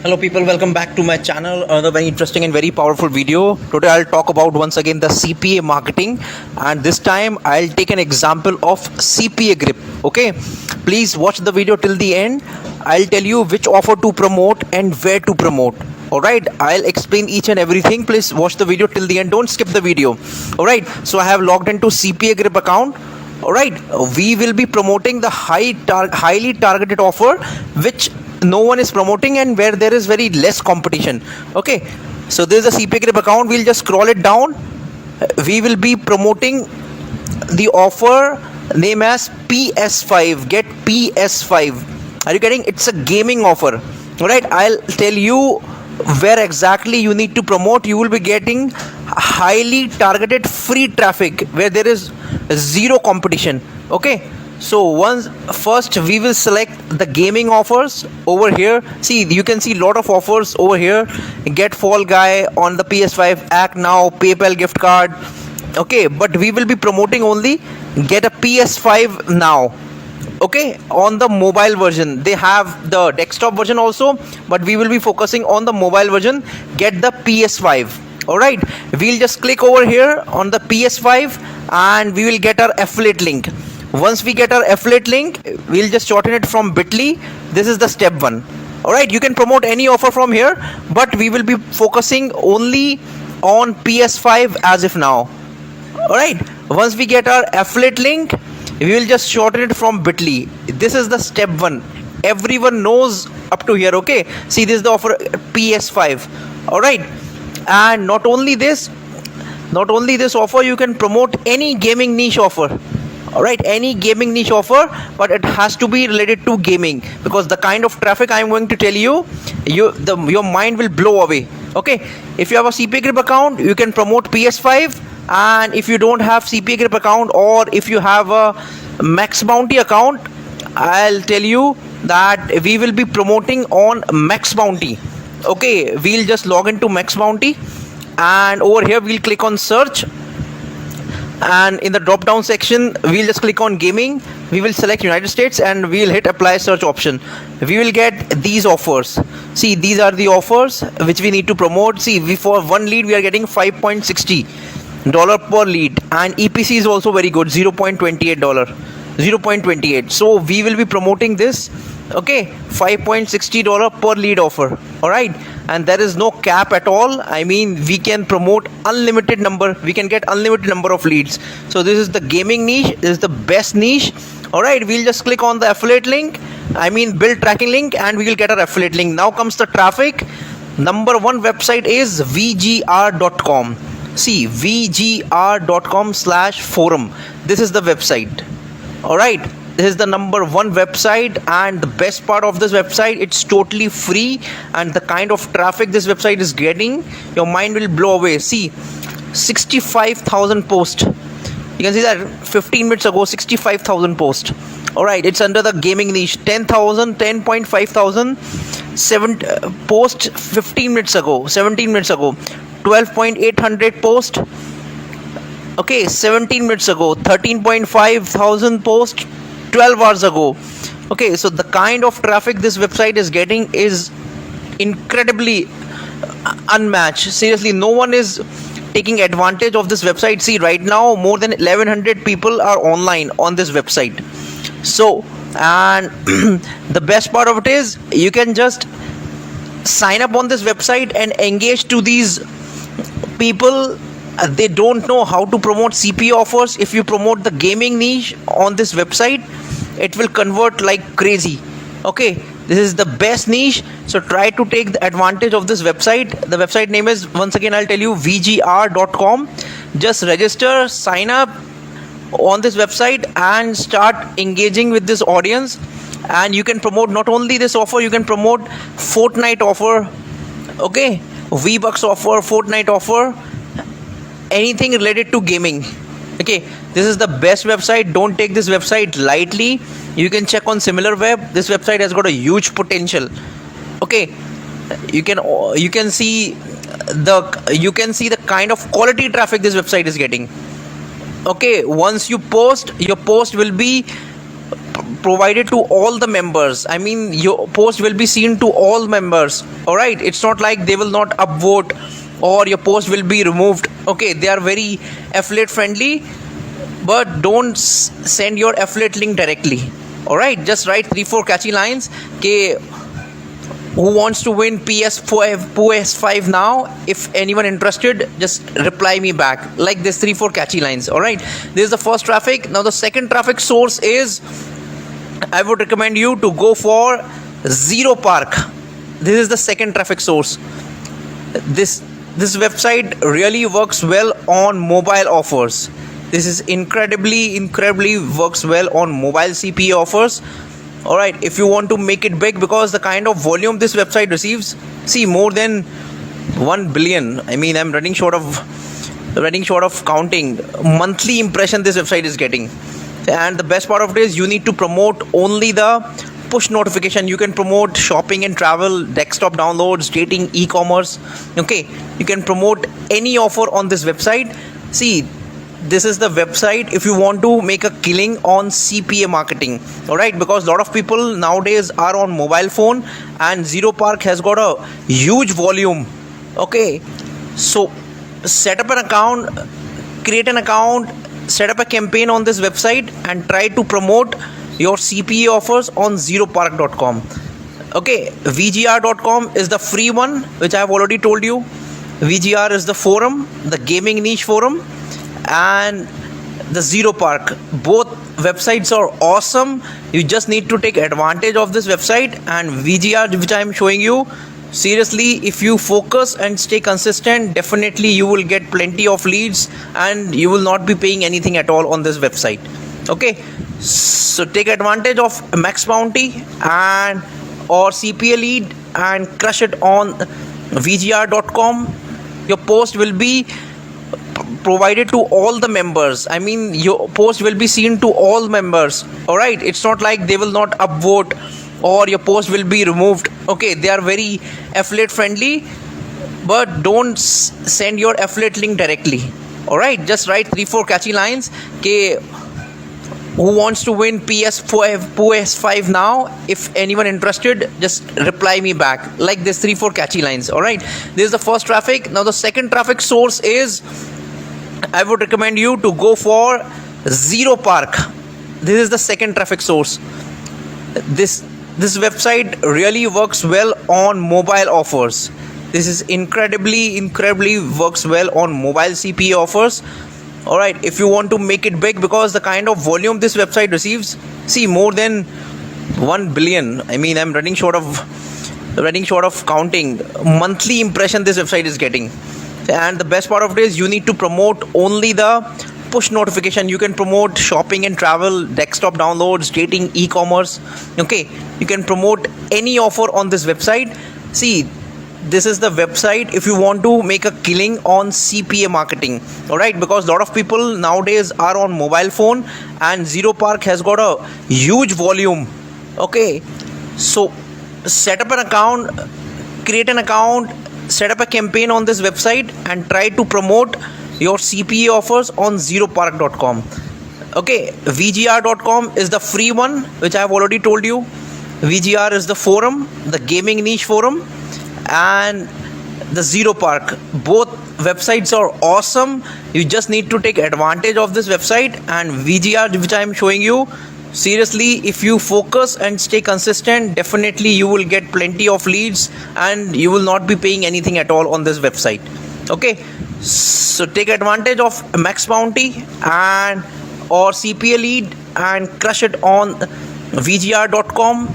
Hello people, welcome back to my channel. Another very interesting and very powerful video. Today I'll talk about once again the CPA marketing, and this time I'll take an example of CPA grip. Okay, please watch the video till the end. I'll tell you which offer to promote and where to promote. Alright, I'll explain each and everything. Please watch the video till the end. Don't skip the video. Alright, so I have logged into CPA grip account. Alright, we will be promoting the highly targeted offer which no one is promoting and where there is very less competition. Okay, so this is a CPA grip account. We'll just scroll it down. We will be promoting the offer name as PS5. Get PS5. Are you getting? It's a gaming offer. Alright, I'll tell you where exactly you need to promote. You will be getting highly targeted free traffic where there is zero competition. Okay, so first we will select the gaming offers over here. See, you can see lot of offers over here. Get Fall Guy on the PS5, Act Now, PayPal gift card. Okay, but we will be promoting only get a PS5 now. Okay, on the mobile version. They have the desktop version also, but we will be focusing on the mobile version. Get the PS5. Alright, we'll just click over here on the PS5 and we will get our affiliate link. Once we get our affiliate link, we'll just shorten it from bit.ly. This is the step 1. Alright, you can promote any offer from here, but we will be focusing only on PS5 as of now. Alright, once we get our affiliate link, we will just shorten it from bit.ly. This is the step 1. Everyone knows up to here. Okay, see, this is the offer PS5. Alright, and not only this offer, you can promote any gaming niche offer. Alright, any gaming niche offer, but it has to be related to gaming, because the kind of traffic I am going to tell you, your mind will blow away. Okay, if you have a CPA grip account, you can promote PS5, and if you don't have CPA grip account, or if you have a max bounty account, I'll tell you that we will be promoting on max bounty. Okay, we'll just log into max bounty, and over here we'll click on search, and in the drop down section we'll just click on gaming. We will select United States and we'll hit apply search option. We will get these offers. See, these are the offers which we need to promote. See, for one lead we are getting $5.60 per lead, and EPC is also very good, $0.28. So we will be promoting this. Okay, $5.60 per lead offer. Alright, and there is no cap at all. I mean, we can promote unlimited number, we can get unlimited number of leads. So this is the gaming niche. This is the best niche. Alright, we'll just click on the affiliate link, I mean build tracking link, and we will get our affiliate link. Now comes the traffic. Number 1 website is vgr.com. see, vgr.com/forum. This is the website. Alright, this is the number 1 website, and the best part of this website, it's totally free, and the kind of traffic this website is getting, your mind will blow away. See, 65,000 posts. You can see that 15 minutes ago, 65,000 posts. Alright, it's under the gaming niche. 10.5 thousand posts 15 minutes ago, 17 minutes ago. 12,800 posts. Okay, 17 minutes ago. 13.5 thousand posts 12 hours ago. Okay, so the kind of traffic this website is getting is incredibly unmatched. Seriously, no one is taking advantage of this website. See, right now more than 1100 people are online on this website. So, and the best part of it is you can just sign up on this website and engage to these people. They don't know how to promote CPA offers. If you promote the gaming niche on this website, it will convert like crazy. Okay, this is the best niche, so try to take the advantage of this website. The website name is, once again I'll tell you, vgr.com. Just register, sign up on this website and start engaging with this audience, and you can promote not only this offer, you can promote Fortnite offer. Okay, V-Bucks offer, Fortnite offer, anything related to gaming. Okay, this is the best website. Don't take this website lightly. You can check on SimilarWeb. This website has got a huge potential. Okay, you can see the kind of quality traffic this website is getting. Okay, once you post, your post will be provided to all the members. I mean, your post will be seen to all members. All right, it's not like they will not upvote or your post will be removed. Okay, they are very affiliate friendly, but don't send your affiliate link directly. All right, just write 3-4 catchy lines. Okay, who wants to win PS5 now? If anyone interested, just reply me back like this 3-4 catchy lines. All right, this is the first traffic. Now the second traffic source is, I would recommend you to go for Zero Park. This is the second traffic source. This website really works well on mobile offers. This is incredibly works well on mobile CPA offers. All right, if you want to make it big, because the kind of volume this website receives, see, more than 1 billion. I mean, I'm running short of counting monthly impression this website is getting. And the best part of it is you need to promote only the push notification. You can promote shopping and travel, desktop downloads, dating, e-commerce. Okay, you can promote any offer on this website. See, this is the website if you want to make a killing on CPA marketing. All right, because a lot of people nowadays are on mobile phone, and Zero Park has got a huge volume. Okay, so set up an account, create an account, set up a campaign on this website and try to promote your CPA offers on zeropark.com. Okay, vgr.com is the free one, which I have already told you. VGR is the forum, the gaming niche forum, and the Zero Park. Both websites are awesome. You just need to take advantage of this website. And VGR, which I am showing you, seriously, if you focus and stay consistent, definitely you will get plenty of leads and you will not be paying anything at all on this website. Okay, so take advantage of max bounty and or CPA lead and crush it on vgr.com. Your post will be provided to all the members. I mean, your post will be seen to all members. All right, it's not like they will not upvote or your post will be removed. Okay, they are very affiliate friendly, but don't send your affiliate link directly. All right, just write 3-4 catchy lines. Okay, who wants to win PS5 now? If anyone interested, just reply me back like this 3-4 catchy lines. All right, this is the first traffic. Now the second traffic source is, I would recommend you to go for Zero Park. This is the second traffic source. This website really works well on mobile offers. This is incredibly works well on mobile CPA offers. All right, if you want to make it big, because the kind of volume this website receives, see, more than 1 billion. I mean, I'm running short of counting monthly impression this website is getting. And the best part of it is you need to promote only the push notification. You can promote shopping and travel, desktop downloads, dating, e-commerce. Okay, you can promote any offer on this website. See, this is the website if you want to make a killing on CPA marketing. All right, because a lot of people nowadays are on mobile phone, and Zero Park has got a huge volume. Okay, so set up an account, create an account, set up a campaign on this website and try to promote your CPA offers on zeropark.com. Okay, vgr.com is the free one, which I have already told you. VGR is the forum, the gaming niche forum, and the Zero Park. Both websites are awesome. You just need to take advantage of this website. And VGR, which I am showing you, seriously, if you focus and stay consistent, definitely you will get plenty of leads and you will not be paying anything at all on this website. Okay, so take advantage of max bounty and or CPA lead and crush it on vgr.com.